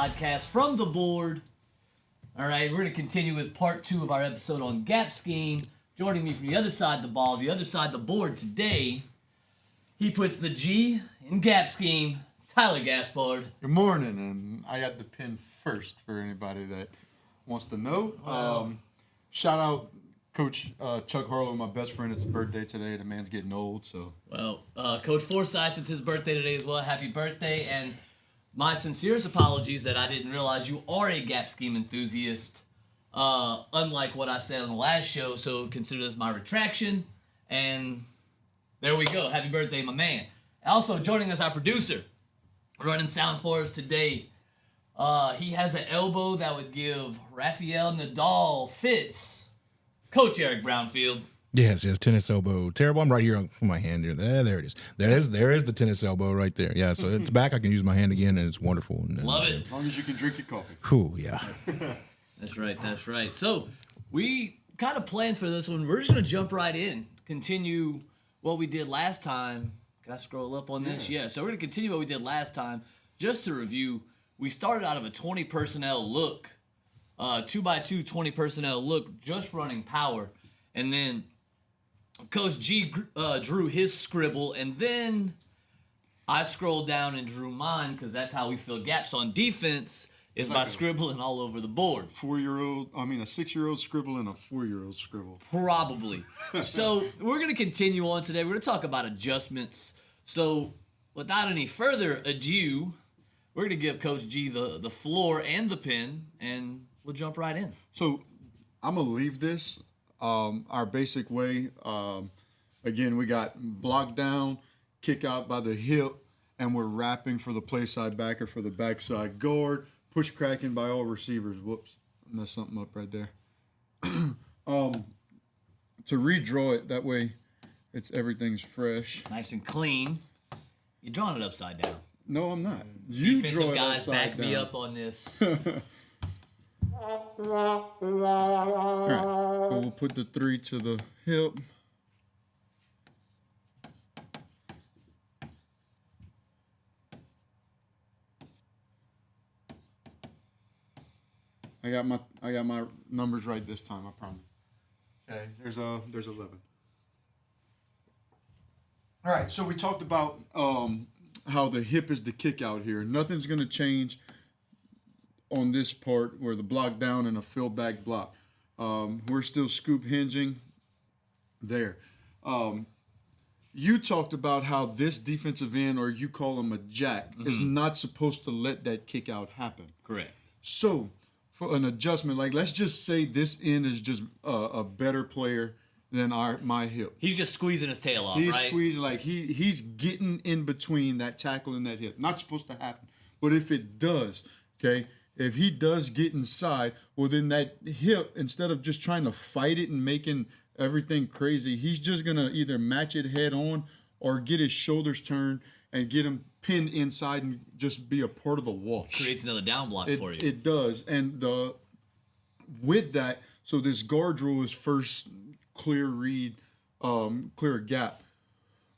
podcast from the board. All right, we're going to continue with part 2 of our episode on gap scheme. Joining me from the other side of the ball, the other side of the board today, he puts the G in gap scheme, Tyler Gaspard. Good morning, and I got the pin first for anybody that wants to know. Wow. Shout out Coach Chuck Harlow, my best friend. It's his birthday today. The man's getting old, so. Well, Coach Forsyth, it's his birthday today as well. Happy birthday, and my sincerest apologies that I didn't realize you are a gap scheme enthusiast, unlike what I said on the last show, so consider this my retraction, and there we go. Happy birthday, my man. Also, joining us, our producer, running sound for us today. He has an elbow that would give Rafael Nadal fits. Coach Eric Brownfield. Yes, tennis elbow. Terrible. I'm right here on my hand here. There it is. There is the tennis elbow right there. Yeah, so it's back. I can use my hand again, and it's wonderful. And, Love it. As long as you can drink your coffee. Cool, yeah. That's right. So we kind of planned for this one. We're just going to jump right in. Continue what we did last time. Can I scroll up on this? Yeah, so we're going to continue what we did last time. Just to review, we started out of a 20 personnel look. 2x2 20 personnel look, just running power. And then Coach G drew his scribble, and then I scrolled down and drew mine because that's how we fill gaps on defense is by scribbling all over the board. A 6-year-old scribble and a 4-year-old scribble. Probably. So we're going to continue on today. We're going to talk about adjustments. So without any further ado, we're going to give Coach G the floor and the pen, and we'll jump right in. So I'm going to leave this our basic way. Again, we got block down, kick out by the hip, and we're wrapping for the play side backer for the backside guard, push cracking by all receivers. Whoops, I messed something up right there. To redraw it, that way everything's fresh. Nice and clean. You're drawing it upside down. No, I'm not. You Defensive draw it guys upside back down. me up on this. All right, so we'll put the 3 to the hip. I got my numbers right this time, I promise. Okay, there's 11. All right, so we talked about how the hip is the kick out here. Nothing's going to change on this part where the block down and a fill back block. We're still scoop hinging there. You talked about how this defensive end, or you call him a jack, is not supposed to let that kick out happen. Correct. So for an adjustment, like let's just say this end is just a better player than my hip. He's just squeezing his tail off, He's right? squeezing, like he's getting in between that tackle and that hip. Not supposed to happen. But if it does, okay, if he does get inside, well, then that hip, instead of just trying to fight it and making everything crazy, he's just going to either match it head on or get his shoulders turned and get him pinned inside and just be a part of the wash. Creates another down block for you. It does. And with that, so this guard rule is first clear read, clear gap.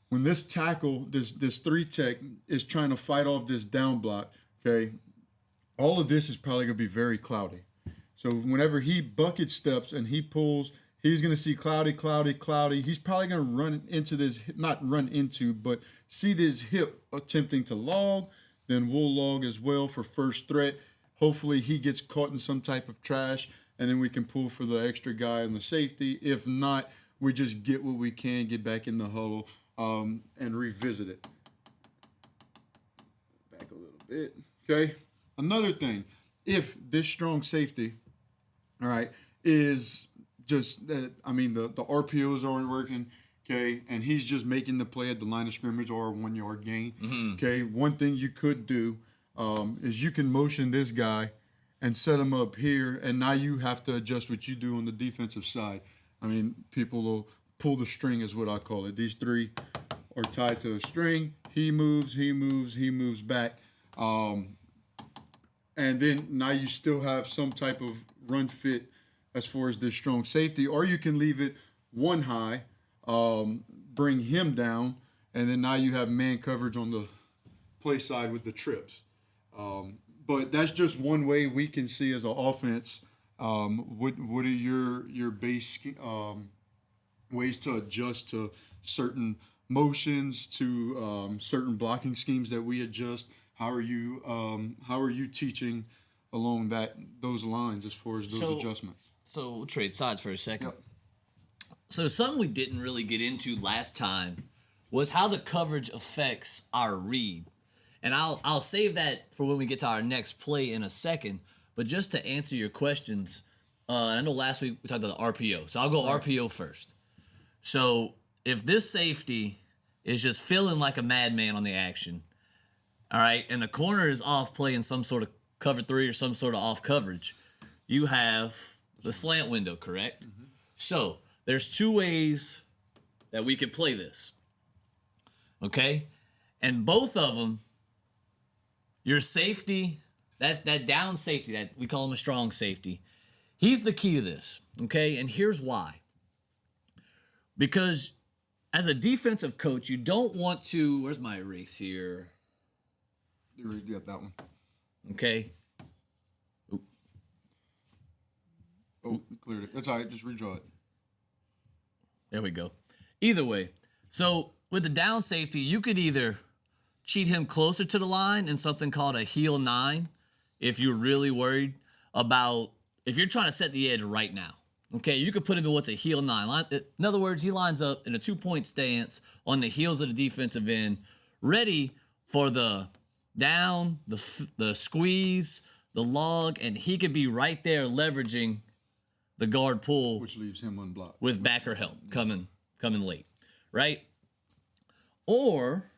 When this tackle, this 3-tech is trying to fight off this down block, okay, all of this is probably going to be very cloudy. So whenever he bucket steps and he pulls, he's going to see cloudy. He's probably going to run into this, not run into, but see this hip attempting to log. Then we'll log as well for first threat. Hopefully he gets caught in some type of trash, and then we can pull for the extra guy and the safety. If not, we just get what we can, get back in the huddle, and revisit it. Back a little bit, okay? Another thing, if this strong safety, all right, is just that, the RPOs aren't working, okay, and he's just making the play at the line of scrimmage or a 1-yard gain, okay, one thing you could do is you can motion this guy and set him up here, and now you have to adjust what you do on the defensive side. People will pull the string is what I call it. These 3 are tied to a string. He moves back. And then now you still have some type of run fit as far as this strong safety, or you can leave it one high, bring him down, and then now you have man coverage on the play side with the trips. But that's just one way we can see as an offense. What are your base ways to adjust to certain motions, to certain blocking schemes that we adjust? How are you teaching along those lines as far as those adjustments? So we'll trade sides for a second. Yep. So something we didn't really get into last time was how the coverage affects our read. And I'll save that for when we get to our next play in a second. But just to answer your questions, I know last week we talked about the RPO. So I'll go RPO first. So if this safety is just feeling like a madman on the action, all right, and the corner is off playing some sort of cover 3 or some sort of off coverage, you have the slant window, correct? Mm-hmm. So there's 2 ways that we could play this, okay? And both of them, your safety, that down safety, that we call him a strong safety, he's the key to this, okay? And here's why. Because as a defensive coach, you don't want to, where's my erase here? You got that one. Okay. Oh, you cleared it. That's all right. Just redraw it. There we go. Either way, so with the down safety, you could either cheat him closer to the line in something called a heel 9 if you're really worried about, if you're trying to set the edge right now. Okay, you could put him in what's a heel 9. In other words, he lines up in a 2-point stance on the heels of the defensive end, ready for the down, the squeeze, the log, and he could be right there leveraging the guard pull, which leaves him unblocked with backer help coming late, right? Or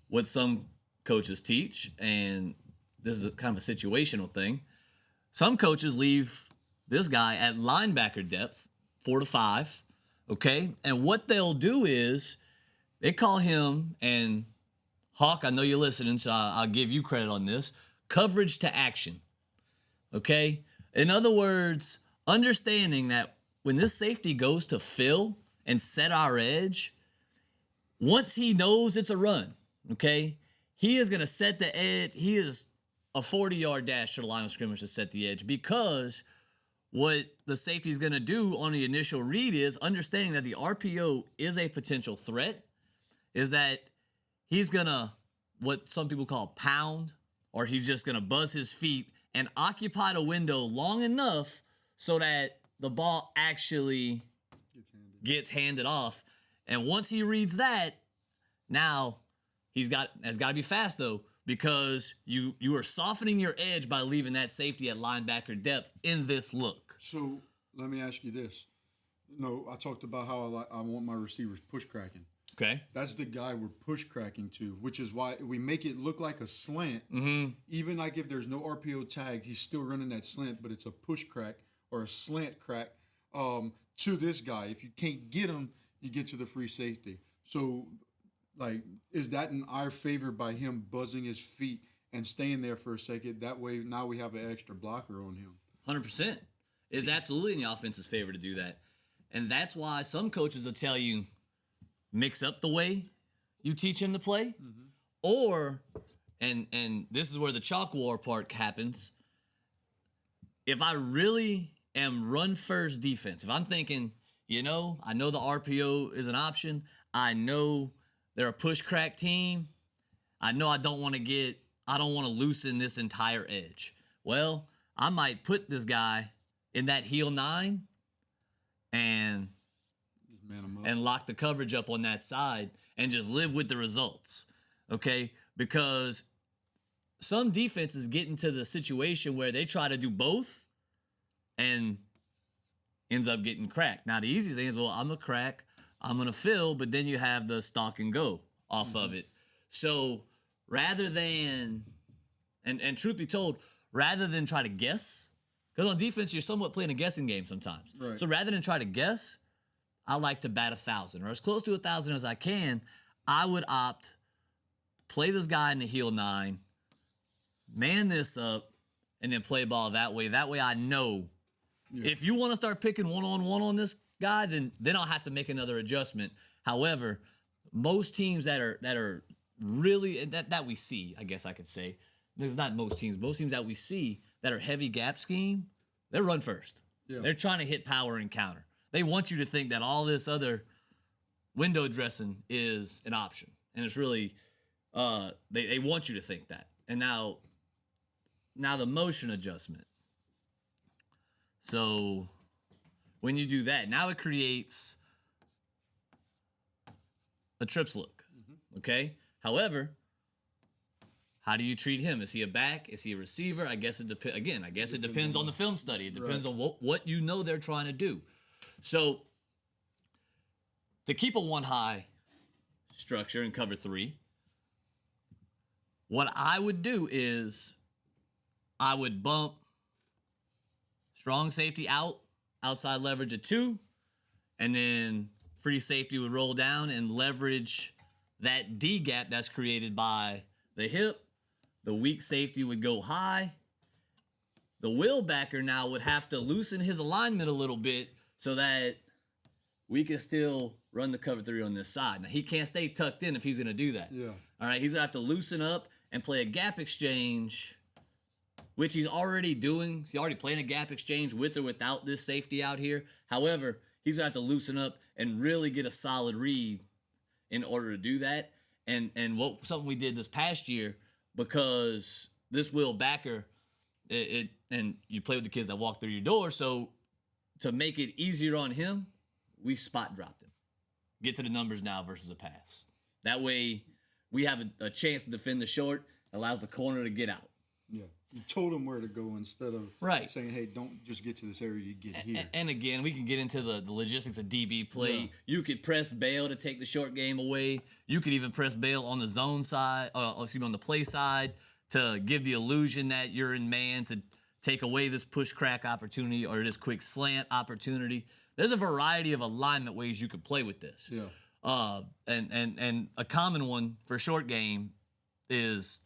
what some coaches teach, and this is kind of a situational thing, some coaches leave this guy at linebacker depth, 4 to 5, okay? And what they'll do is they call him, and Hawk, I know you're listening, so I'll give you credit on this, coverage to action, okay? In other words, understanding that when this safety goes to fill and set our edge, once he knows it's a run, okay, he is going to set the edge. He is a 40-yard dash to the line of scrimmage to set the edge, because what the safety is going to do on the initial read is understanding that the RPO is a potential threat, is that he's going to, what some people call pound, or he's just going to buzz his feet and occupy the window long enough so that the ball actually gets handed off. And once he reads that, now has got to be fast, though, because you are softening your edge by leaving that safety at linebacker depth in this look. So let me ask you this. No, I talked about how I want my receivers push cracking. Okay. That's the guy we're push cracking to, which is why we make it look like a slant. Mm-hmm. Even like if there's no RPO tagged, he's still running that slant, but it's a push crack or a slant crack to this guy. If you can't get him, you get to the free safety. So, like, is that in our favor by him buzzing his feet and staying there for a second? That way, now we have an extra blocker on him. 100%. It's absolutely in the offense's favor to do that. And that's why some coaches will tell you, mix up the way you teach him to play, or, and this is where the chalk war part happens, if I really am run first defense, if I'm thinking, I know the RPO is an option, I know they're a push crack team, I know I don't want to loosen this entire edge. Well, I might put this guy in that heel 9 and lock the coverage up on that side and just live with the results, okay? Because some defenses get into the situation where they try to do both and ends up getting cracked. Now, the easy thing is, well, I'm going to crack, I'm going to fill, but then you have the stalk and go off of it. So rather than, and truth be told, rather than try to guess, because on defense, you're somewhat playing a guessing game sometimes. Right. So rather than try to guess, I like to bat 1,000 or as close to 1,000 as I can. I would opt, play this guy in the heel 9, man this up, and then play ball that way. That way I know if you want to start picking one-on-one on this guy, then I'll have to make another adjustment. However, most teams that are really that we see, I guess I could say. There's not most teams. Most teams that we see that are heavy gap scheme, they run first. Yeah. They're trying to hit power and counter. They want you to think that all this other window dressing is an option, and it's really they want you to think that. And now the motion adjustment. So when you do that, now it creates a trips look. Okay. However, how do you treat him? Is he a back? Is he a receiver? I guess it depends. Again, I guess it depends on the film study. It depends on what you know they're trying to do. So to keep a one high structure in cover 3, what I would do is I would bump strong safety outside leverage at 2, and then free safety would roll down and leverage that D gap that's created by the hip. The weak safety would go high. The will backer now would have to loosen his alignment a little bit so that we can still run the cover 3 on this side. Now, he can't stay tucked in if he's going to do that. Yeah. All right, he's going to have to loosen up and play a gap exchange, which he's already doing. He's already playing a gap exchange with or without this safety out here. However, he's going to have to loosen up and really get a solid read in order to do that. And something we did this past year, because this will backer, and you play with the kids that walk through your door, so to make it easier on him, we spot dropped him. Get to the numbers now versus a pass. That way, we have a chance to defend the short, allows the corner to get out. Yeah. You told him where to go instead of saying, hey, don't just get to this area, you get here. And again, we can get into the logistics of DB play. Yeah. You could press bail to take the short game away. You could even press bail on the zone side, on the play side, to give the illusion that you're in man, to take away this push crack opportunity or this quick slant opportunity. There's a variety of alignment ways you could play with this. Yeah. And a common one for short game is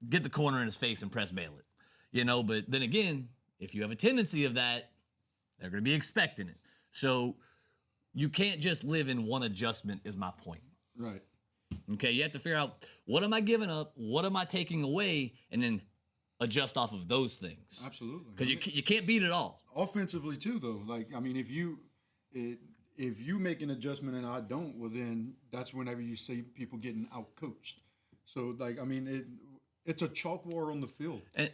get the corner in his face and press bail it. But then again, if you have a tendency of that, they're going to be expecting it. So you can't just live in one adjustment is my point. Right. Okay, you have to figure out, what am I giving up? What am I taking away? And then adjust off of those things. Absolutely. Because you can't beat it all. Offensively too, though. If you make an adjustment and I don't, well then that's whenever you see people getting out coached. So it's a chalk war on the field. And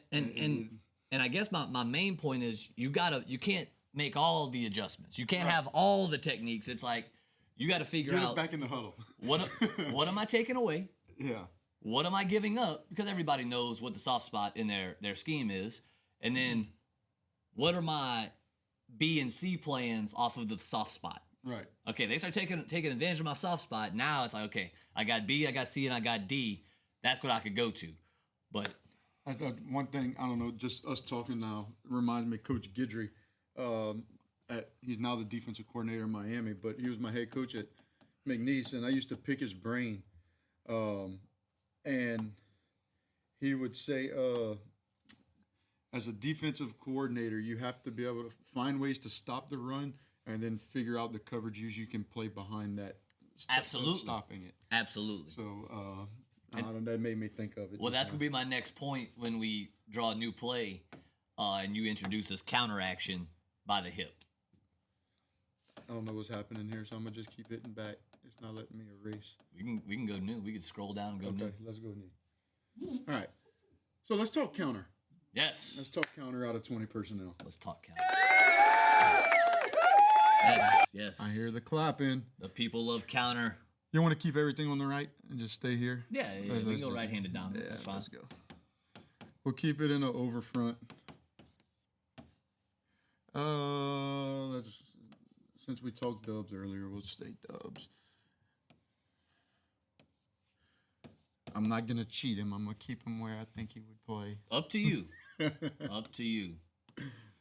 I guess my main point is you can't make all the adjustments. You can't have all the techniques. It's like you got to figure Get out us back in the huddle. what am I taking away? Yeah. What am I giving up? Because everybody knows what the soft spot in their scheme is. And then what are my B and C plans off of the soft spot? Right. Okay, they start taking advantage of my soft spot. Now it's like, okay, I got B, I got C, and I got D. That's what I could go to. But one thing, I don't know, just us talking now reminds me of Coach Guidry. He's now the defensive coordinator in Miami, but he was my head coach at McNeese, and I used to pick his brain. And he would say, as a defensive coordinator, you have to be able to find ways to stop the run and then figure out the coverages you can play behind that. Absolutely. Stopping it. Absolutely. So, that made me think of it. Well, that's going to be my next point when we draw a new play and you introduce this counter action by the hip. I don't know what's happening here, so I'm going to just keep hitting back. It's not letting me erase. We can go new. We can scroll down and go new. Okay, let's go new. All right. So let's talk counter. Yes. Let's talk counter out of 20 personnel. Let's talk counter. Yes. I hear the clapping. The people love counter. You want to keep everything on the right and just stay here? Yeah, we can go right-handed dominant. That's fine. Let's go. We'll keep it in an over front. Since we talked dubs earlier, we'll stay dubs. I'm not going to cheat him. I'm going to keep him where I think he would play. Up to you. Up to you.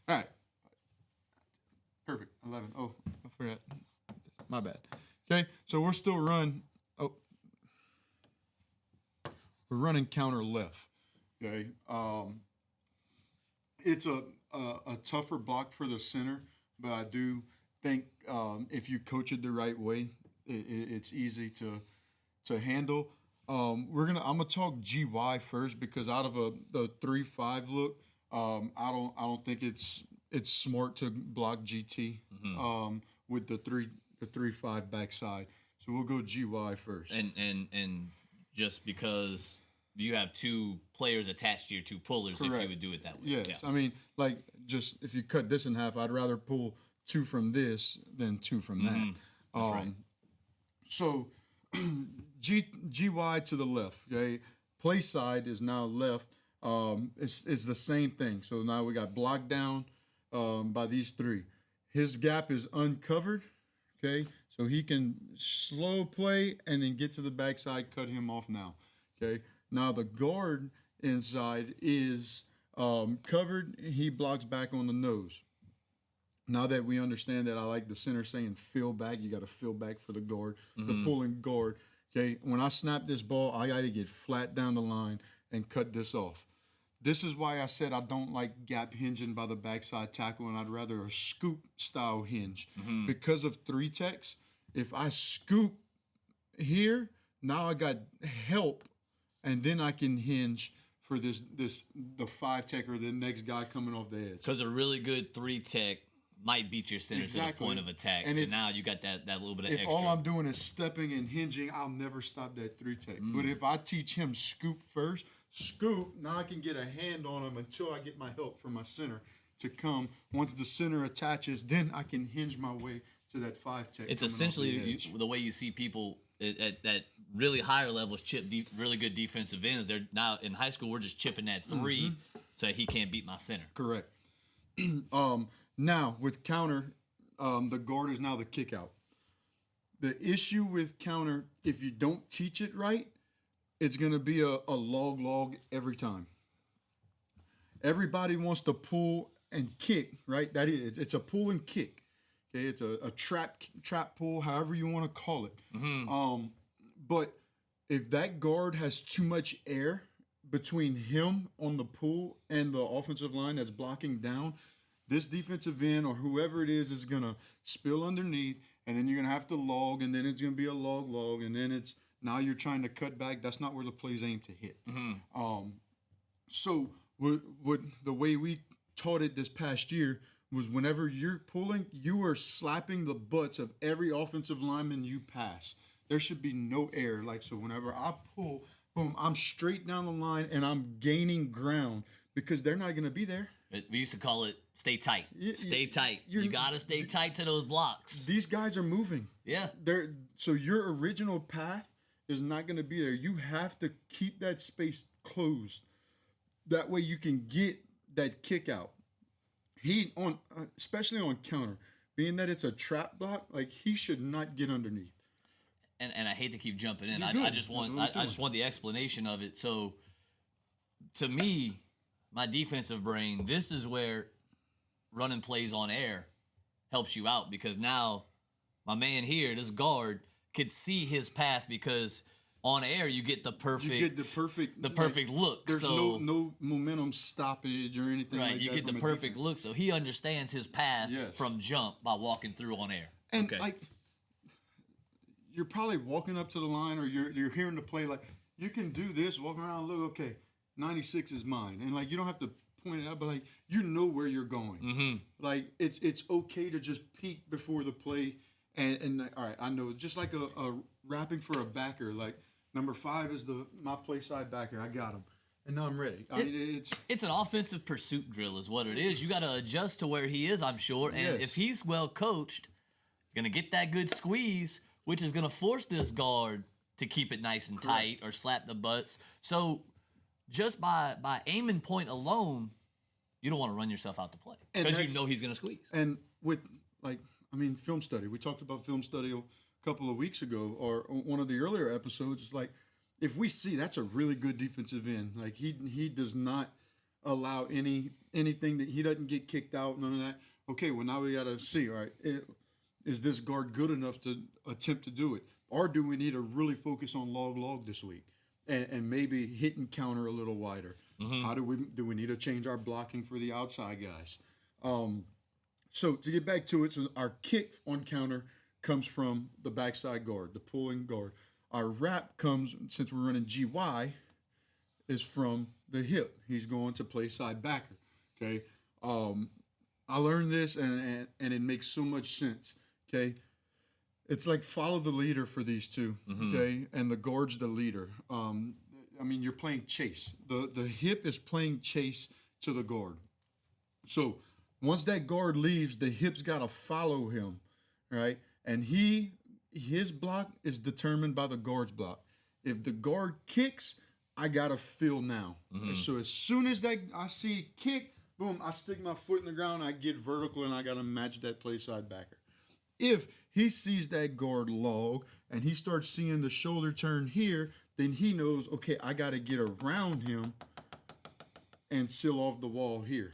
All right. Perfect. 11. Oh, I forgot. My bad. Okay, so we're still running. Oh, we're running counter left. Okay, it's a tougher block for the center, but I do think if you coach it the right way, it's easy to handle. I'm gonna talk GY first because out of the 3-5 look, I don't think it's smart to block GT with the 3-5 backside. So we'll go GY first. And just because you have two players attached to your two pullers, Correct. if you would do it that way. Yes, Yeah. I mean, like, just if you cut this in half, I'd rather pull 2 from this than 2 from that. That's right. So GY to the left, okay? Play side is now left. It's the same thing. So now we got blocked down by these 3. His gap is uncovered, okay? So he can slow play and then get to the backside, cut him off now, okay? Now the guard inside is covered. He blocks back on the nose. Now that we understand that, I like the center saying fill back. You got to fill back for the guard, the pulling guard. Okay, when I snap this ball, I got to get flat down the line and cut this off. This is why I said I don't like gap hinging by the backside tackle, and I'd rather a scoop style hinge. Because of 3 techs, if I scoop here, now I got help, and then I can hinge for the 5 tech or the next guy coming off the edge. Because a really good 3 tech might beat your center to the point of attack. And so now you got that little bit of extra. If all I'm doing is stepping and hinging, I'll never stop that 3 tech. But if I teach him scoop first, now I can get a hand on him until I get my help from my center to come. Once the center attaches, then I can hinge my way to that 5 tech. It's essentially the way you see people at really higher levels chip really good defensive ends. They're now in high school. We're just chipping that 3 so he can't beat my center. Correct. Now with counter, the guard is now the kick out. The issue with counter, if you don't teach it right, it's going to be a log every time. Everybody wants to pull and kick, right? That is, it's a pull and kick. Okay, it's a trap pull, however you want to call it. But if that guard has too much air between him on the pull and the offensive line that's blocking down, this defensive end or whoever it is gonna spill underneath, and then you're gonna have to log, and then it's gonna be a log, and then it's now you're trying to cut back. That's not where the play's aim to hit. So what the way we taught it this past year was whenever you're pulling, you are slapping the butts of every offensive lineman you pass. There should be no air. Like, so whenever I pull, boom, I'm straight down the line and I'm gaining ground because they're not gonna be there. We used to call it stay tight. Stay tight. You got to stay tight to those blocks. These guys are moving. Yeah. So your original path is not going to be there. You have to keep that space closed. That way you can get that kick out. Especially on counter, being that it's a trap block, like he should not get underneath. And I hate to keep jumping in. I just want the explanation of it. So to me, my defensive brain, this is where running plays on air helps you out, because now my man here, this guard, could see his path, because on air you get the perfect look. There's no momentum stoppage or anything like that. Right, you get the perfect look, so he understands his path from jump by walking through on air. And like, you're probably walking up to the line, or you're hearing the play, like you can do this, walk around, look, okay, 96 is mine, and like you don't have to point it out, but like you know where you're going. Like it's okay to just peek before the play, and like, all right, I know, just like a wrapping for a backer, like number 5 is my play side backer, I got him, and now I'm ready. I mean, it's an offensive pursuit drill is what it is. You got to adjust to where he is, I'm sure, and if he's well coached, you're gonna get that good squeeze, which is gonna force this guard to keep it nice and tight or slap the butts. So just by aiming point alone, you don't want to run yourself out to play, because you know he's going to squeeze. And with, like, I mean, film study. We talked about film study a couple of weeks ago, or one of the earlier episodes. It's like, if we see that's a really good defensive end, like he does not allow anything that he doesn't get kicked out, none of that. Okay, well now we got to see, all right, is this guard good enough to attempt to do it? Or do we need to really focus on log this week? And maybe hit and counter a little wider. How do we need to change our blocking for the outside guys? So to get back to it, so our kick on counter comes from the backside guard, the pulling guard. Our wrap comes, since we're running GY, is from the hip. He's going to play side backer. Okay. I learned this and it makes so much sense. Okay. It's like follow the leader for these two. Okay. And the guard's the leader. I mean, you're playing chase. The hip is playing chase to the guard. So once that guard leaves, the hip's got to follow him, right? And his block is determined by the guard's block. If the guard kicks, I got to feel now. So as soon as I see kick, boom, I stick my foot in the ground, I get vertical, and I got to match that play side backer. If he sees that guard log and he starts seeing the shoulder turn here, then he knows, okay, I got to get around him and seal off the wall here.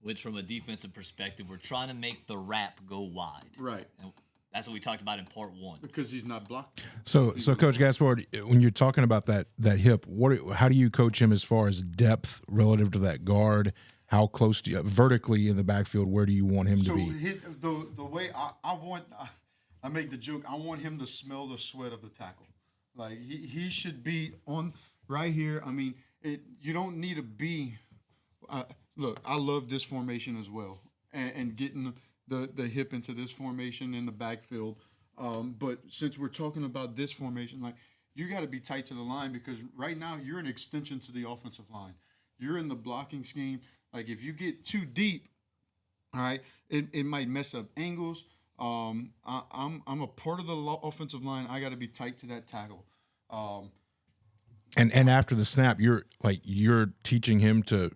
Which, from a defensive perspective, we're trying to make the wrap go wide. Right. And that's what we talked about in part 1. Because he's not blocked. So Coach Gaspard, when you're talking about that hip, how do you coach him as far as depth relative to that guard? How close do you vertically in the backfield? Where do you want him to be? So the way I make the joke, I want him to smell the sweat of the tackle. Like he should be on right here. I mean, you don't need to be. Look, I love this formation as well, and getting the hip into this formation in the backfield. But since we're talking about this formation, like you got to be tight to the line because right now you're an extension to the offensive line. You're in the blocking scheme. Like if you get too deep, all right, it might mess up angles. I'm a part of the offensive line. I got to be tight to that tackle. And after the snap, you're teaching him to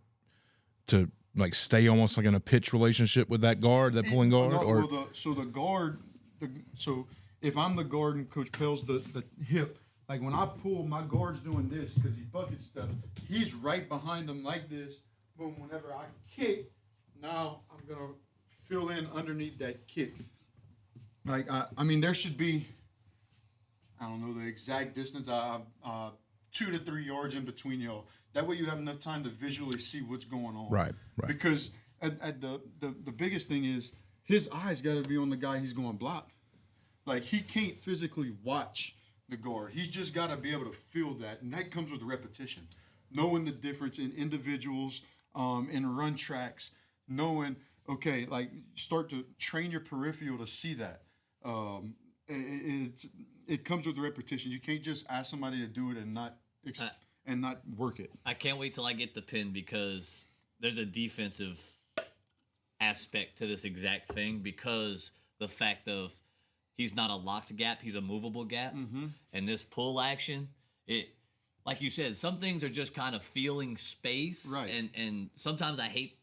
like stay almost like in a pitch relationship with that guard, that pulling guard, So if I'm the guard and Coach Pell's the hip, like when I pull, my guard's doing this because he bucket stuff. He's right behind him like this. Boom! Whenever I kick, now I'm gonna fill in underneath that kick. Like I mean, there should be, I don't know the exact distance, 2 to 3 yards in between y'all. That way you have enough time to visually see what's going on. Right. Because at the biggest thing is his eyes got to be on the guy he's going to block. Like he can't physically watch the guard. He's just got to be able to feel that, and that comes with repetition. Knowing the difference in individuals, in run tracks, knowing, okay, like start to train your peripheral to see that. It comes with repetition. You can't just ask somebody to do it and not work it. I can't wait till I get the pin because there's a defensive aspect to this exact thing because the fact of he's not a locked gap, he's a movable gap. And this pull action, it, like you said, some things are just kind of feeling space. Right. And sometimes I hate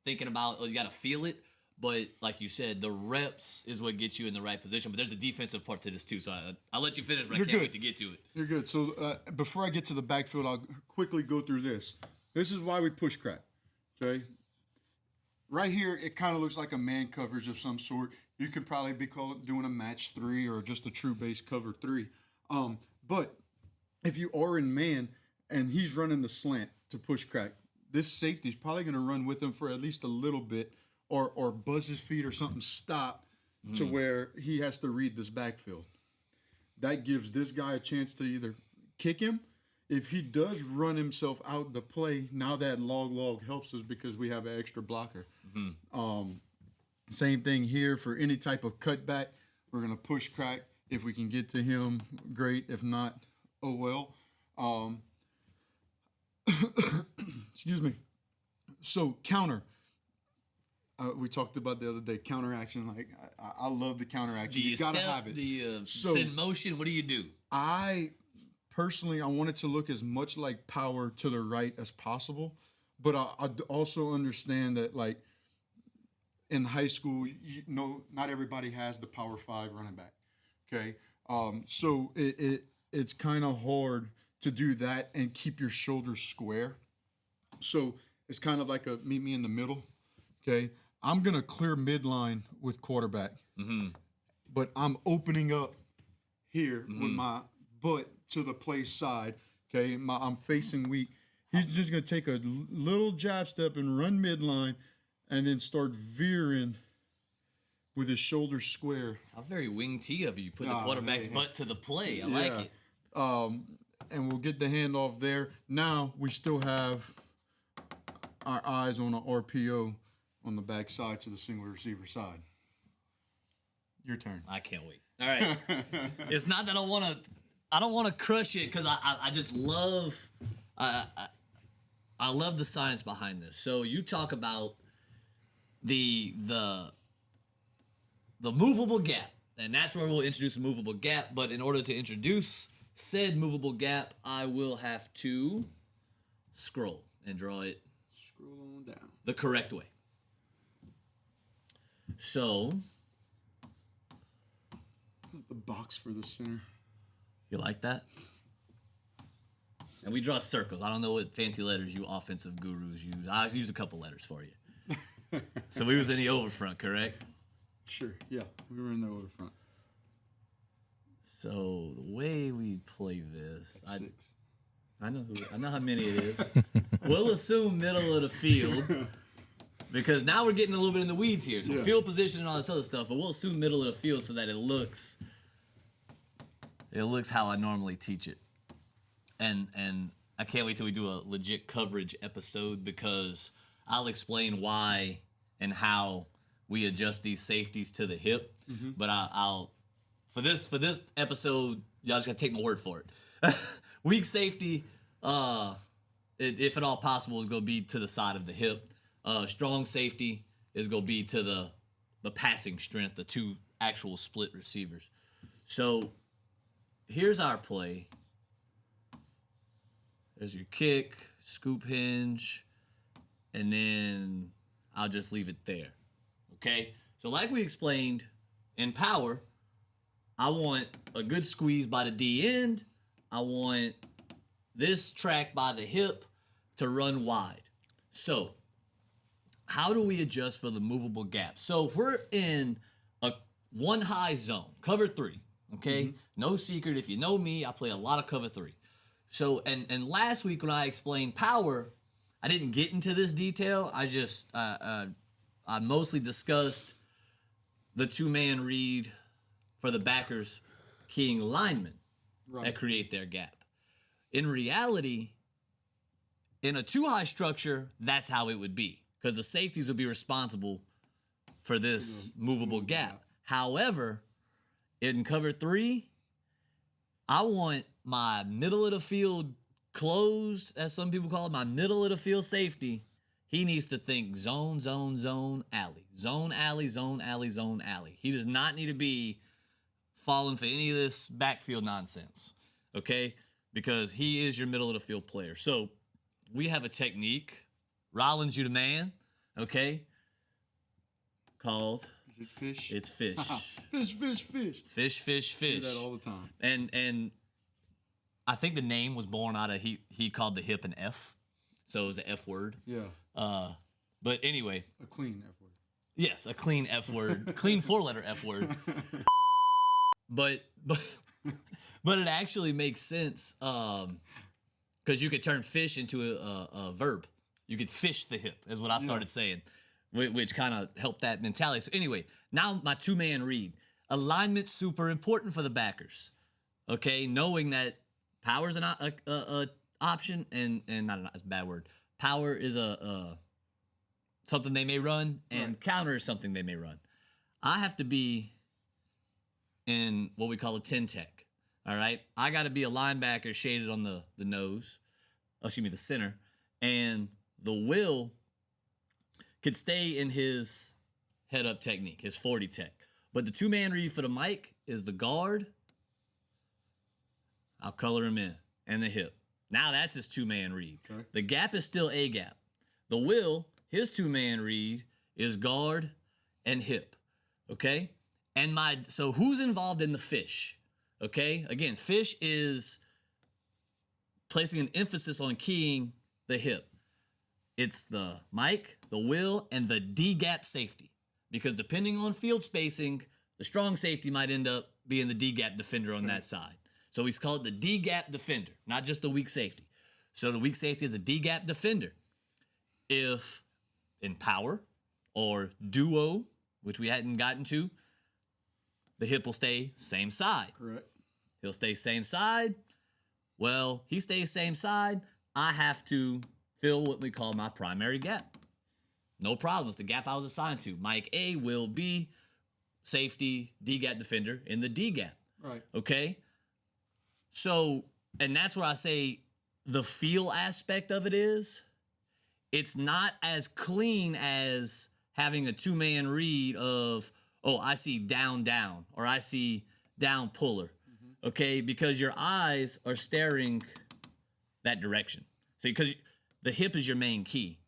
thinking about, you got to feel it. But like you said, the reps is what gets you in the right position. But there's a defensive part to this too. So I'll let you finish, but I can't wait to get to it. You're good. So before I get to the backfield, I'll quickly go through this. This is why we push crack. Okay. Right here, it kind of looks like a man coverage of some sort. You could probably be doing a match 3 or just a true base cover 3. But if you are in man and he's running the slant to push crack, this safety is probably going to run with him for at least a little bit. Or buzz his feet or something stop to where he has to read this backfield. That gives this guy a chance to either kick him. If he does run himself out the play, now that log helps us because we have an extra blocker. Same thing here for any type of cutback. We're going to push crack. If we can get to him, great. If not, oh well. Excuse me. So counter. We talked about the other day, counteraction. Like I love the counteraction. You gotta have it. Send motion. What do you do? I personally, I want it to look as much like power to the right as possible, but I also understand that like in high school, not everybody has the power 5 running back. Okay, so it's kind of hard to do that and keep your shoulders square. So it's kind of like a meet me in the middle. Okay. I'm going to clear midline with quarterback, but I'm opening up here with my butt to the play side. Okay. I'm facing weak. He's just going to take a little jab step and run midline and then start veering with his shoulders square. How very wing T of you. Put the Ah, quarterback's hey. butt to the play. I like it. And we'll get the handoff there. Now we still have our eyes on an RPO on the back side to the single receiver side. Your turn. I can't wait. All right. It's not that I don't want to crush it because I just love I love the science behind this. So you talk about the movable gap, and that's where we'll introduce a movable gap. But in order to introduce said movable gap, I will have to scroll and draw it Scroll on down. the correct way. So The box for the center. you like that? And we draw circles. I don't know what fancy letters you offensive gurus use. I use a couple letters for you. So we was in the overfront, correct? Sure. Yeah, we were in the over front. So the way we play this, That's 6. I know how many it is. We'll assume middle of the field because now we're getting a little bit in the weeds here. So Yeah. field position and all this other stuff, but we'll assume middle of the field so that it looks how I normally teach it. And I can't wait till we do a legit coverage episode because I'll explain why and how we adjust these safeties to the hip. But I'll for this episode, y'all just gotta take my word for it. Weak safety, if at all possible, is gonna be to the side of the hip. Strong safety is gonna be to the passing strength, the two actual split receivers. So here's our play. There's your kick, scoop hinge, and then I'll just leave it there. Okay? So like we explained, in power, I want a good squeeze by the D end. I want this track by the hip to run wide. So how do we adjust for the movable gap? So if we're in a one high zone, cover 3, okay? No secret. If you know me, I play a lot of cover 3. So, and last week when I explained power, I didn't get into this detail. I just, I mostly discussed the 2-man read for the backers keying linemen that create their gap. In reality, in a 2-high structure, that's how it would be because the safeties would be responsible for this movable gap. However, in cover 3, I want my middle of the field closed, as some people call it, my middle of the field safety. He needs to think zone, zone, zone, alley. Zone, alley, zone, alley, zone, alley. He does not need to be falling for any of this backfield nonsense, okay? Because he is your middle of the field player. So we have a technique. Rollins, you the man, okay? Called. Is it fish? It's fish. Fish, fish, fish. Fish, fish, fish. Do that all the time. And I think the name was born out of he called the hip an F, so it was an F word. Yeah. But anyway, A clean F word. yes, a clean F word, clean 4-letter F word. But it actually makes sense because you could turn fish into a verb. You could fish the hip, is what I started saying, which kind of helped that mentality. So anyway, now my 2-man read. Alignment's super important for the backers. Okay, knowing that power's an option and not a bad word. Power is a something they may run, and counter is something they may run. I have to be in what we call a 10 tech. All right, I got to be a linebacker shaded on the nose. Excuse me, the center, and the will could stay in his head up technique, his 40 tech. But the 2-man read for the mic is the guard. I'll color him in, and the hip. Now that's his 2-man read. Okay. The gap is still a gap. The will, his 2-man read is guard and hip. Okay? And so who's involved in the fish? Okay? Again, fish is placing an emphasis on keying the hip. It's the mic, the will, and the D-gap safety. Because depending on field spacing, the strong safety might end up being the D-gap defender on that side. So he's called the D-gap defender, not just the weak safety. So the weak safety is a D-gap defender. If in power or duo, which we hadn't gotten to, the hip will stay same side. Correct. He'll stay same side. Well, he stays same side. I have to fill what we call my primary gap. No problem. It's the gap I was assigned to. Mike A will be safety, D-gap defender in the D-gap. Right. Okay? So, and that's where I say the feel aspect of it is, it's not as clean as having a two-man read of, oh, I see down, down, or I see down puller. Okay? Because your eyes are staring that direction. So, because the hip is your main key.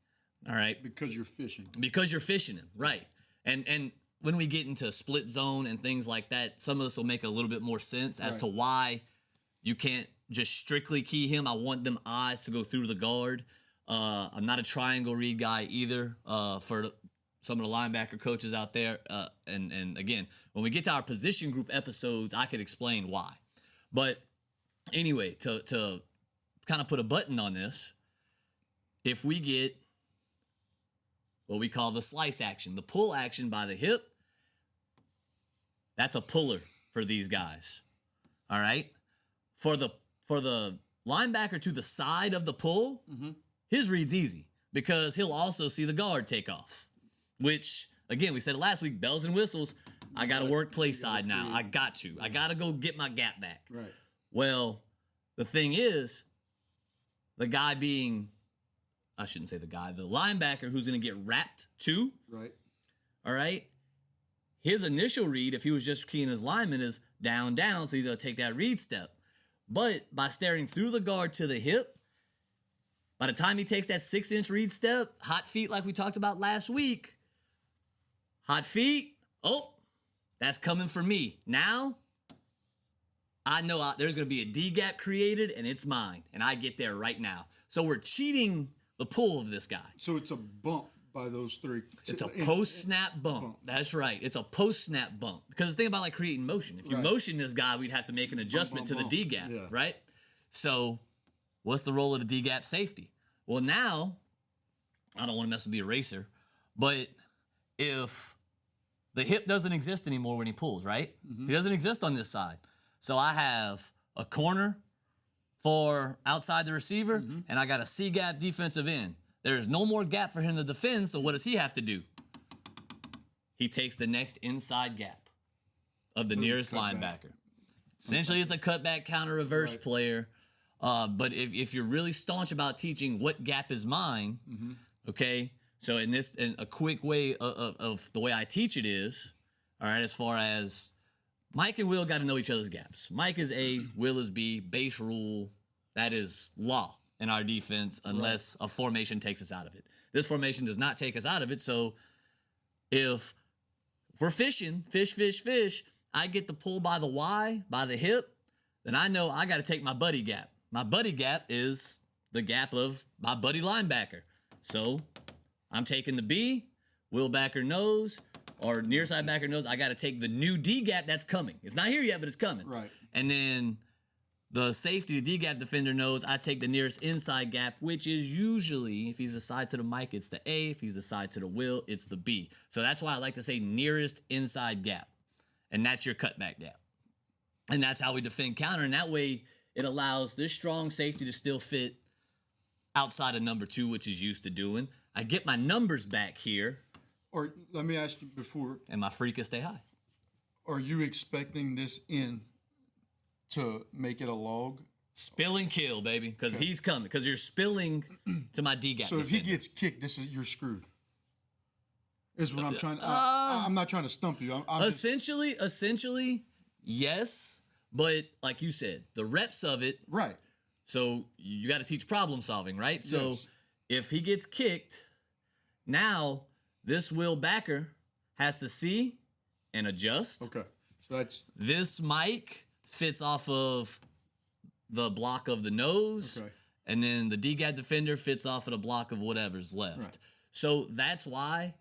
All right? Because you're fishing. Because you're fishing him, right. And when we get into split zone and things like that, some of this will make a little bit more sense as to why you can't just strictly key him. I want them eyes to go through the guard. I'm not a triangle read guy either for some of the linebacker coaches out there. And again, when we get to our position group episodes, I could explain why. But anyway, to kind of put a button on this, if we get what we call the slice action, the pull action by the hip, that's a puller for these guys. All right? For the linebacker to the side of the pull, his read's easy because he'll also see the guard take off, which, again, we said it last week, bells and whistles. I got to work play side now. I got to. I got to go get my gap back. Right. Well, the thing is, the guy being, I shouldn't say the guy, the linebacker who's going to get wrapped too, Right. all right? His initial read, if he was just keying his lineman, is down, down, so he's going to take that read step. But by staring through the guard to the hip, by the time he takes that 6-inch read step, hot feet like we talked about last week, hot feet, oh, that's coming for me. Now, I know there's going to be a D-gap created, and it's mine, and I get there right now. So we're cheating the pull of this guy. So it's a bump by those three. It's a post-snap bump. That's right. It's a post-snap bump. Because think about like creating motion. If you motion this guy, we'd have to make an adjustment to the D-gap, right? So what's the role of the D-gap safety? Well, now, I don't want to mess with the eraser, but if the hip doesn't exist anymore when he pulls, right? He doesn't exist on this side. So I have a corner for outside the receiver, and I got a C-gap defensive end. There's no more gap for him to defend, so what does he have to do? He takes the next inside gap of the nearest linebacker. Essentially, it's a cutback counter reverse player. But if you're really staunch about teaching what gap is mine, okay, so in a quick way of the way I teach it is, all right, as far as Mike and Will got to know each other's gaps. Mike is A, Will is B, base rule. That is law in our defense unless a formation takes us out of it. This formation does not take us out of it. So if we're fishing, fish, I get the pull by the Y, by the hip, then I know I got to take my buddy gap. My buddy gap is the gap of my buddy linebacker. So I'm taking the B, Will backer knows, or near side backer knows I got to take the new D gap that's coming. It's not here yet, but it's coming. Right. And then the safety, the D gap defender knows I take the nearest inside gap, which is usually, if he's aside to the Mike, it's the A. If he's aside to the Will, it's the B. So that's why I like to say nearest inside gap. And that's your cutback gap. And that's how we defend counter. And that way it allows this strong safety to still fit outside of number 2, which he's used to doing. I get my numbers back here. Or let me ask you before. And my free can stay high. Are you expecting this in to make it a log? Spill and kill, baby, because he's coming. Because you're spilling to my D gap. So if he gets kicked, you're screwed. Is what I'm trying. I'm not trying to stump you. I'm essentially, yes. But like you said, the reps of it. Right. So you got to teach problem solving, right? So Yes. if he gets kicked, now this Will backer has to see and adjust. Okay. So that's This Mike fits off of the block of the nose. Okay. And then the D-gap defender fits off of the block of whatever's left. Right. So that's why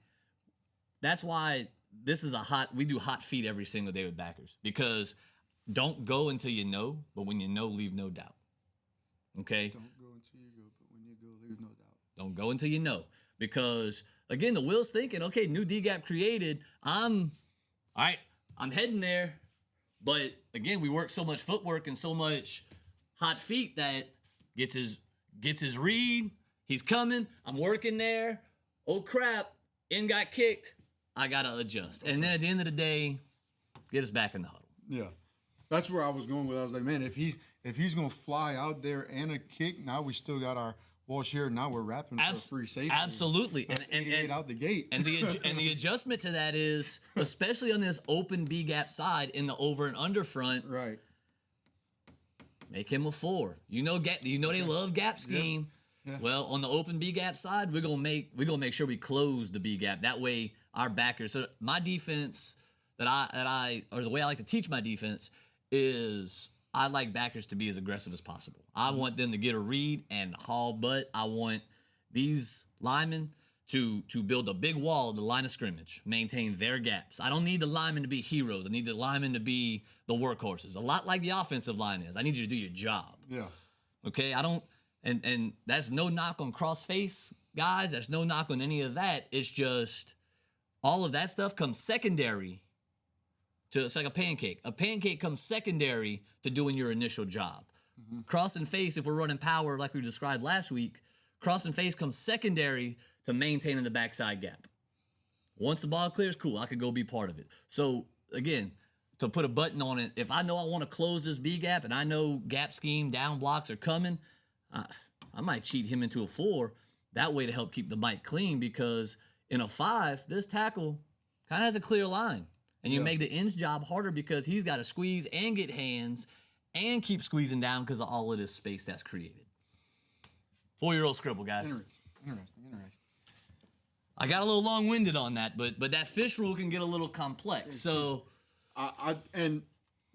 this is we do hot feet every single day with backers. Because don't go until you know, but when you know, leave no doubt. Okay? don't go until you go, but when you go, leave no doubt. Don't go until you know. Because again, the Will's thinking, okay, new D gap created. I'm heading there. But again, we work so much footwork and so much hot feet that gets his read. He's coming. I'm working there. Oh crap! In got kicked. I gotta adjust. And then at the end of the day, get us back in the huddle. Yeah, that's where I was going with. I was like, man, if he's gonna fly out there and a kick, now we still got our Walsh here. Now we're wrapping for free safety. Absolutely, and out the gate. and the adjustment to that is, especially on this open B gap side in the over and under front, Right. make him a 4. You know they love gap scheme. Yeah. Well, on the open B gap side, we're gonna make sure we close the B gap. That way, our backers. So my defense or the way I like to teach my defense is I like backers to be as aggressive as possible. I want them to get a read and haul butt. I want these linemen to build a big wall at the line of scrimmage, maintain their gaps. I don't need the linemen to be heroes. I need the linemen to be the workhorses. A lot like the offensive line is. I need you to do your job. Yeah. Okay, I don't, and that's no knock on cross face guys. That's no knock on any of that. It's just all of that stuff comes secondary to, it's like a pancake. A pancake comes secondary to doing your initial job. Mm-hmm. Cross and face, if we're running power like we described last week, cross and face comes secondary to maintaining the backside gap. Once the ball clears, cool, I could go be part of it. So again, to put a button on it, if I know I want to close this B gap and I know gap scheme, down blocks are coming, I might cheat him into a 4. That way to help keep the bite clean, because in a 5, this tackle kind of has a clear line. And you make the end's job harder because he's got to squeeze and get hands and keep squeezing down because of all of this space that's created. 4-year-old scribble, guys. Interesting. I got a little long-winded on that, but that fish rule can get a little complex. So, and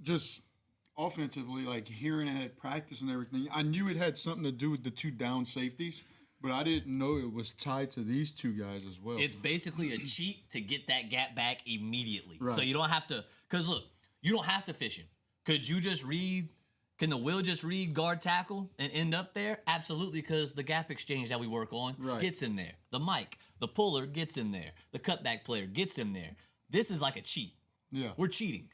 just offensively, like hearing it at practice and everything, I knew it had something to do with the 2 down safeties, but I didn't know it was tied to these 2 guys as well. it's basically a cheat to get that gap back immediately. Right. So you don't have to, because look, you don't have to fish him. Could you just read? Can the Will just read guard tackle and end up there? Absolutely, because the gap exchange that we work on gets in there. The Mike, the puller gets in there. The cutback player gets in there. This is like a cheat. Yeah. We're cheating.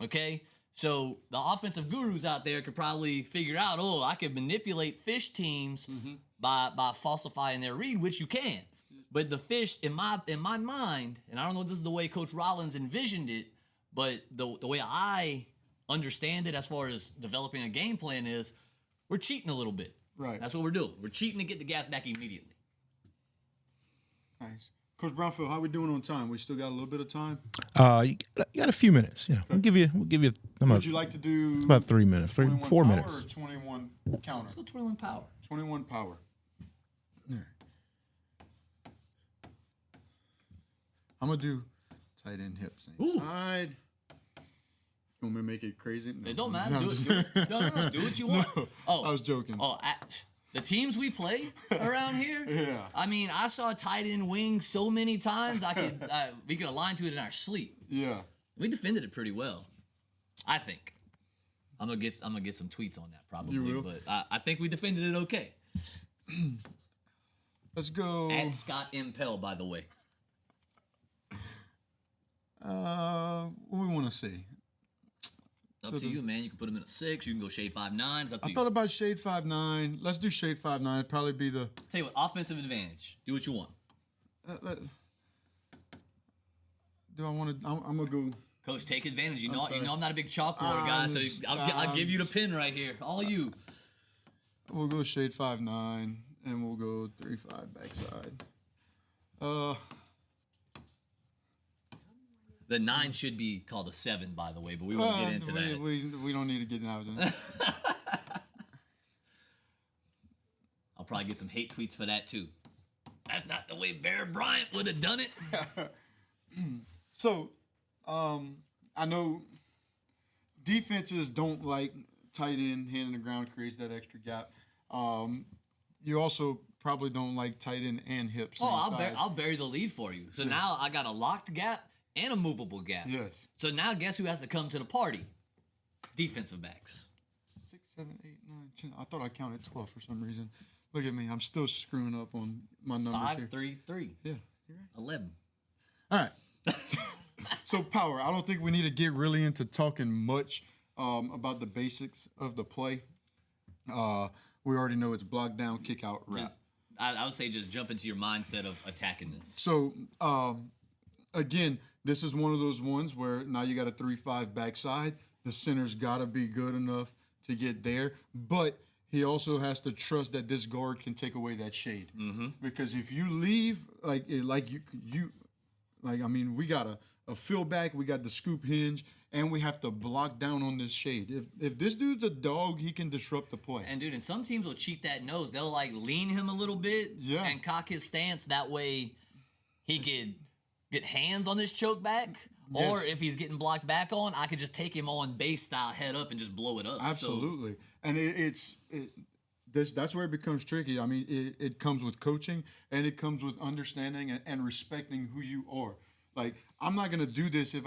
Okay? So the offensive gurus out there could probably figure out, oh, I could manipulate fish teams by falsifying their read, which you can. But the fish, in my mind, and I don't know if this is the way Coach Rollins envisioned it, but the way I understand it as far as developing a game plan is, we're cheating a little bit. Right. That's what we're doing. We're cheating to get the gas back immediately. Nice. Coach Brownfield, how we doing on time? We still got a little bit of time. You got a few minutes. Yeah, we'll give you. Would you like to do It's about 3 minutes, 4 power minutes. or 21 counter? Let's go 21 power. 21 power. All right. I'm gonna do tight end hips. Ooh. Side. You want me to make it crazy? No, It don't I'm matter. just- Do it. No. Do what you want. No, Oh, I was joking. Oh, the teams we play around here. Yeah. I mean, I saw tight end wing so many times. We could align to it in our sleep. Yeah. We defended it pretty well, I think. I'm gonna get some tweets on that probably, You will? but I think we defended it okay. Let's go. And Scott Impel, by the way. What we want to see? Up to you, man. You can put him in a 6. You can go shade 5'9". It's up to I you. thought about shade 5'9". Let's do shade 5'9". It'd probably be the. Tell you what, offensive advantage. Do what you want. Do I want to? I'm gonna go. Coach, take advantage. You know sorry. I'm not a big chalkboard guy, so I'll give you the pin right here. All you. We'll go shade 5'9", and we'll go 3-5 backside. The 9 should be called a 7, by the way, but we won't get into that. We don't need to get into that. I'll probably get some hate tweets for that too. That's not the way Bear Bryant would have done it. So, I know defenses don't like tight end, hand in the ground creates that extra gap. You also probably don't like tight end and hips. Oh, I'll bury the lead for you. So now I got a locked gap and a movable gap. Yes. So now guess who has to come to the party? Defensive backs. 6, 7, 8, 9, 10. I thought I counted 12 for some reason. Look at me. I'm still screwing up on my numbers 5, here. 3, 3. Yeah. 11. All right. So power. I don't think we need to get really into talking much about the basics of the play. We already know it's block down, kick out, wrap. I would say just jump into your mindset of attacking this. So again, this is one of those ones where now you got a 3-5 backside. The center's got to be good enough to get there, but he also has to trust that this guard can take away that shade. Mm-hmm. Because if you leave we got a fill back, we got the scoop hinge, and we have to block down on this shade. If this dude's a dog, he can disrupt the play. And dude, and some teams will cheat that nose. They'll like lean him a little bit and cock his stance. That way he could get hands on this choke back. Yes. Or if he's getting blocked back on, I could just take him on base style head up and just blow it up. Absolutely. And that's where it becomes tricky. I mean, it comes with coaching, and it comes with understanding and respecting who you are. Like, I'm not gonna do this if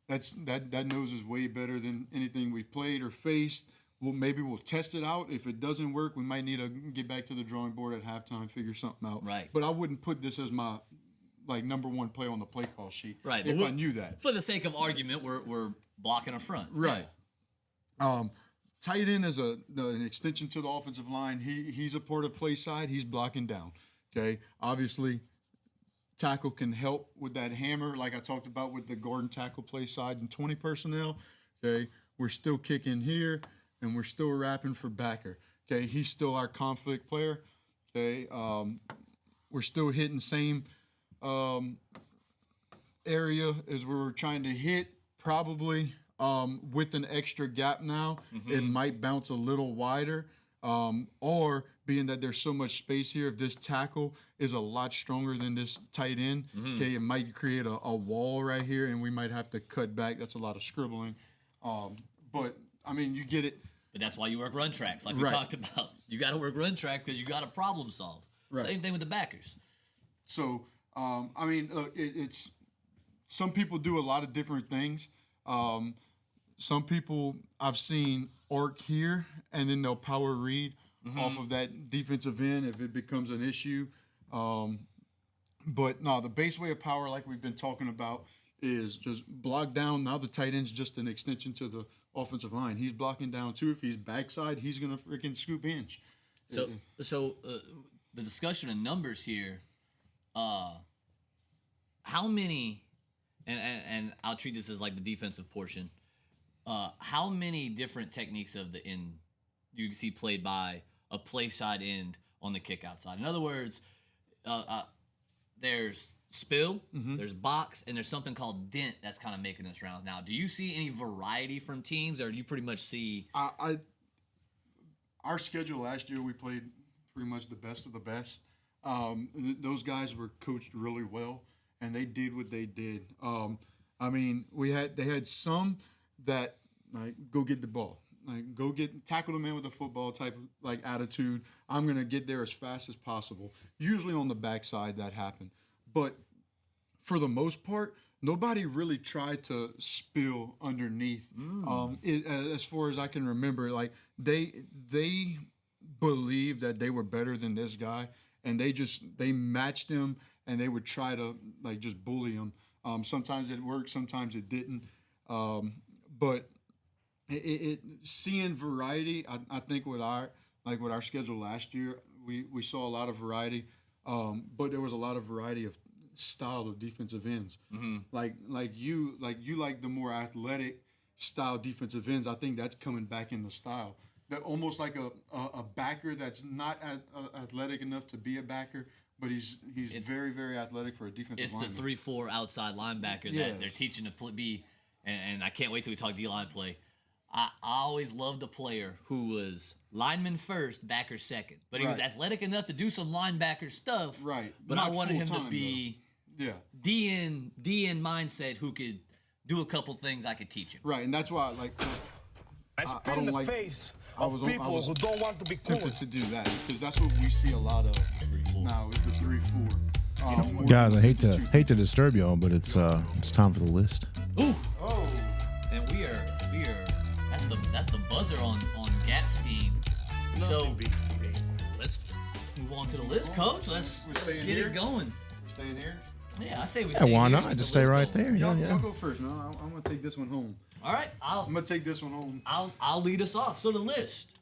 that nose is way better than anything we've played or faced. Maybe we'll test it out. If it doesn't work, we might need to get back to the drawing board at halftime, figure something out. Right. But I wouldn't put this as my number one play on the play call sheet. Right. If I knew that. For the sake of argument, we're blocking a front. Right. Yeah. Tight end is an extension to the offensive line. He's a part of play side. He's blocking down. Okay. Obviously, tackle can help with that hammer, like I talked about with the guard and tackle play side and 20 personnel. Okay. We're still kicking here, and we're still wrapping for backer. Okay. He's still our conflict player. Okay. We're still hitting same area as we were trying to hit, probably with an extra gap now. Mm-hmm. It might bounce a little wider, or being that there's so much space here, if this tackle is a lot stronger than this tight end, okay, it might create a wall right here, and we might have to cut back. That's a lot of scribbling. But, I mean, you get it. But that's why you work run tracks, like we talked about. You got to work run tracks because you got to problem solve. Right. Same thing with the backers. So, I mean, it's some people do a lot of different things. Some people I've seen arc here, and then they'll power read off of that defensive end if it becomes an issue. But no, the base way of power, like we've been talking about, is just block down. Now the tight end's just an extension to the offensive line. He's blocking down too. If he's backside, he's gonna freaking scoop hinge. So the discussion of numbers here. How many, and I'll treat this as like the defensive portion. How many different techniques of the end you can see played by a play side end on the kick outside? In other words, there's spill, there's box, and there's something called dent that's kind of making its rounds now. Do you see any variety from teams, or do you pretty much see? Our schedule last year, we played pretty much the best of the best. Those guys were coached really well, and they did what they did. I mean, they had some that like go get the ball, like tackle the man with a football type of like attitude. I'm gonna get there as fast as possible. Usually on the backside that happened, but for the most part, nobody really tried to spill underneath. As far as I can remember, like they believed that they were better than this guy, and they matched him, and they would try to like just bully him. Sometimes it worked, sometimes it didn't. But seeing variety, I think with our schedule last year, we saw a lot of variety. But there was a lot of variety of style of defensive ends. Like you like the more athletic style defensive ends. I think that's coming back in the style. That almost like a backer that's not athletic enough to be a backer, but he's very, very athletic for a defensive lineman. It's the 3-4 outside linebacker that they're teaching to be, and I can't wait till we talk D-line play. I always loved a player who was lineman first, backer second. But he was athletic enough to do some linebacker stuff. Right. But not I wanted him to be DN mindset who could do a couple things I could teach him. Right, and that's why I spit in the face of people who don't want to be cool. Tempted to do that because that's what we see a lot of now is the 3-4. Guys, I hate to disturb y'all, but it's time for the list. Ooh. Oh. And we are that's the buzzer on gap scheme. So let's move on to the list, Coach. Let's get it going. staying here? Yeah, I say we Yeah, stay why here. not? Just stay right there. Y'all Yeah. go first, man. I'm gonna take this one home. All right, I'm gonna take this one home. I'll lead us off. So the list.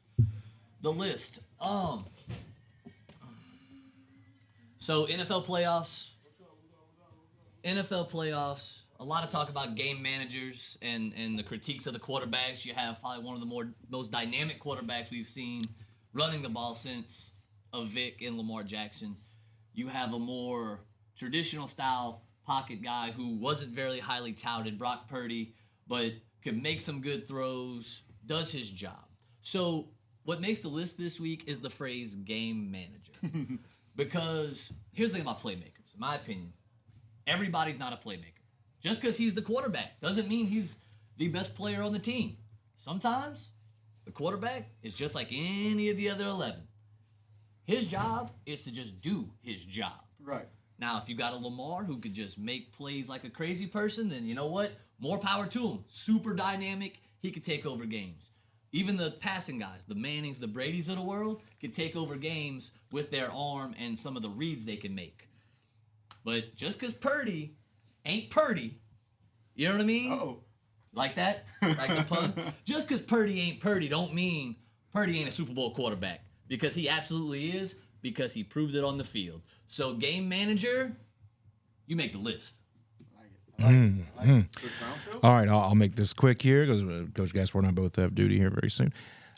So NFL playoffs. A lot of talk about game managers and the critiques of the quarterbacks. You have probably one of the most dynamic quarterbacks we've seen running the ball since of Vic and Lamar Jackson. You have a more traditional style pocket guy who wasn't very highly touted, Brock Purdy, but could make some good throws, does his job. So what makes the list this week is the phrase game manager. Because here's the thing about playmakers, in my opinion. Everybody's not a playmaker. Just because he's the quarterback doesn't mean he's the best player on the team. Sometimes the quarterback is just like any of the other 11. His job is to just do his job. Right. Now, if you got a Lamar who could just make plays like a crazy person, then you know what? More power to him. Super dynamic. He could take over games. Even the passing guys, the Mannings, the Bradys of the world, could take over games with their arm and some of the reads they can make. But just because Purdy ain't Purdy, you know what I mean? Uh-oh. Like that? Like the pun? Just because Purdy ain't Purdy don't mean Purdy ain't a Super Bowl quarterback. Because he absolutely is, because he proved it on the field. So game manager, you make the list. All right, I'll make this quick here because Coach Gaspard and I both have duty here very soon.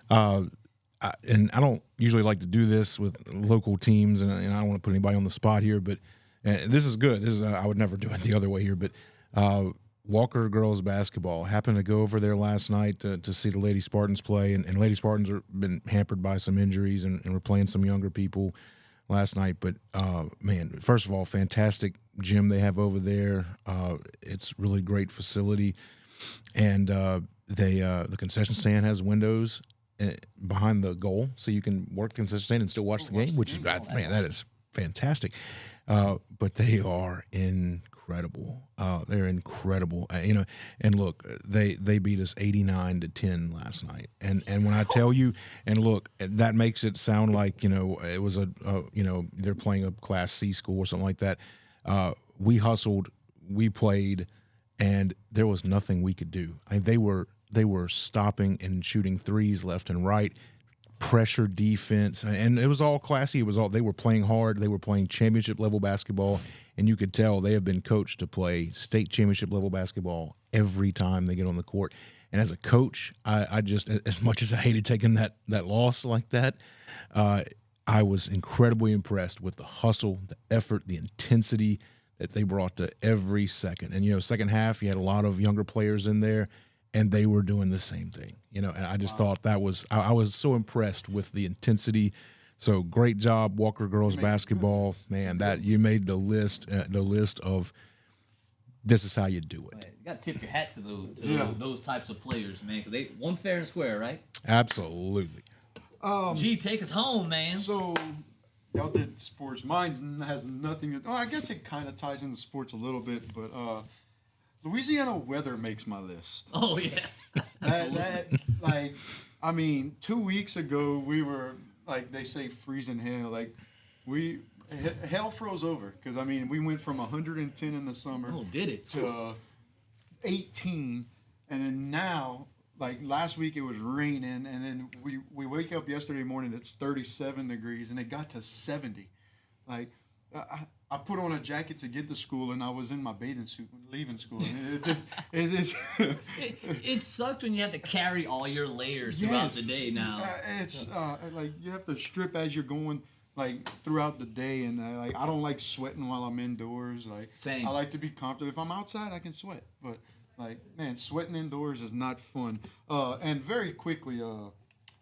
And I don't usually like to do this with local teams, and I don't want to put anybody on the spot here, but this is good. I would never do it the other way here, but Walker girls basketball happened to go over there last night to see the Lady Spartans play, and Lady Spartans have been hampered by some injuries, and we're playing some younger people last night. But man, first of all, fantastic gym they have over there. It's really great facility, and the concession stand has windows behind the goal, so you can work the concession stand and still watch the game. Which is that is fantastic. But they are incredible. They're incredible. And look, they beat us 89-10 last night. And when I tell you, and look, that makes it sound like it was they're playing a Class C school or something like that. We hustled, we played, and there was nothing we could do. They were stopping and shooting threes left and right. Pressure defense, and it was all classy. They were playing hard. They were playing championship level basketball, and you could tell they have been coached to play state championship level basketball every time they get on the court. And as a coach, I just, as much as I hated taking that loss like that, I was incredibly impressed with the hustle, the effort, the intensity that they brought to every second. And second half, you had a lot of younger players in there, and they were doing the same thing, and I just thought that was I was so impressed with the intensity. So great job, Walker girls basketball, man. That you made the list of this is how you do it. You got to tip your hat to those types of players, man. 'Cause they won fair and square, right? Absolutely. Gee, take us home, man. So y'all did sports. Mine has nothing. I guess it kind of ties into sports a little bit, but. Louisiana weather makes my list. Oh, yeah. that 2 weeks ago, we were, like they say, freezing hell. Like, hell froze over. Because, we went from 110 in the summer. Oh, did it? To 18. And then now, like, last week it was raining. And then we wake up yesterday morning, it's 37 degrees. And it got to 70. Like, I put on a jacket to get to school, and I was in my bathing suit leaving school. It sucked when you have to carry all your layers throughout the day now. It's like you have to strip as you're going like throughout the day, and I don't like sweating while I'm indoors. Like Same. I like to be comfortable. If I'm outside, I can sweat, but sweating indoors is not fun. And very quickly,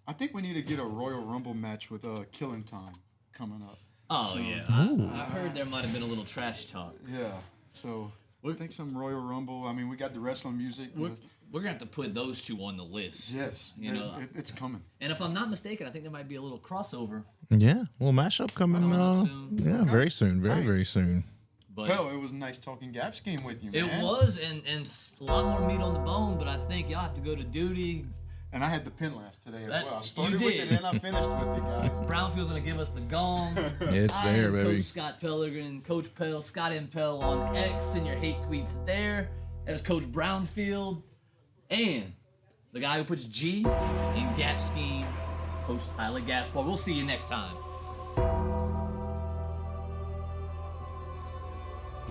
I think we need to get a Royal Rumble match with Killing Time coming up. Oh, yeah. I heard there might have been a little trash talk. Yeah. So I think some Royal Rumble. We got the wrestling music. We're going to have to put those two on the list. Yes. It's coming. And if I'm not mistaken, I think there might be a little crossover. Yeah. Well, mashup coming soon. Yeah, very soon. Very soon. But well, it was nice talking Gaps game with you, man. It was, and a lot more meat on the bone, but I think y'all have to go to duty. And I had the pin last today as That- well. I you started with did. it and I finished with it, guys. Brownfield's gonna give us the gong. It's I there, am baby. Coach Scott Pellegrin, Coach Pell, Scott M. Pell on X, and your hate tweets there. There's Coach Brownfield, and the guy who puts G in Gap Scheme, Coach Tyler Gaspard. We'll see you next time.